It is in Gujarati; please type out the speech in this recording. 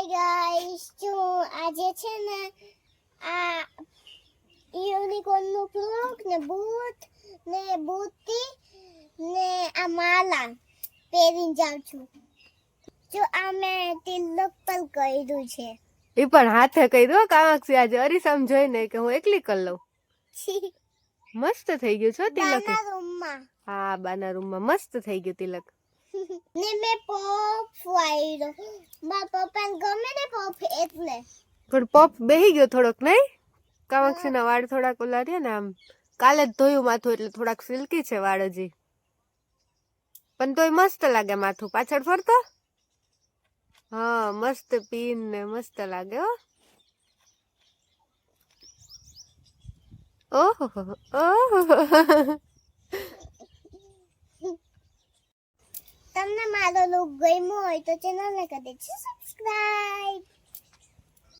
હાય ગાઈસ, જો આજે છે ને આ યુનિકોર્ન નું ફ્રોક ને બૂટ ને બૂટી ને આ માલા પહેરીને જાઉં છું. જો આ મેં તિલક પણ કર્યું છે. એ પણ હાથે કર્યું કામાક્ષી આજે અરીસામ જોઈને કે હું એકલી કરી લઉં. મસ્ત થઈ ગયું છો તિલક. બાના રૂમમાં. હા બાના રૂમમાં મસ્ત થઈ ગયું તિલક. ને મેં પોપ વાયરો. મારા પપ્પાને ગમે ને પોપ એટલે. પણ પોપ બેહી ગયો થોડોક નહીં? કામાક્ષીના વાળ થોડાક ઓલા રહ્યા ને આમ કાલે જ ધોયું માથું એટલે થોડાક સિલ્કી છે વાળ હજી. પણ તોય મસ્ત લાગે માથું પાછળ ફરતો. હા મસ્ત પીન ને મસ્ત લાગે હો. ઓહો ઓહો. તમને મારો લુક ગમ્યો હોય તો ચેનલને કરી દેજો સબસ્ક્રાઇબ.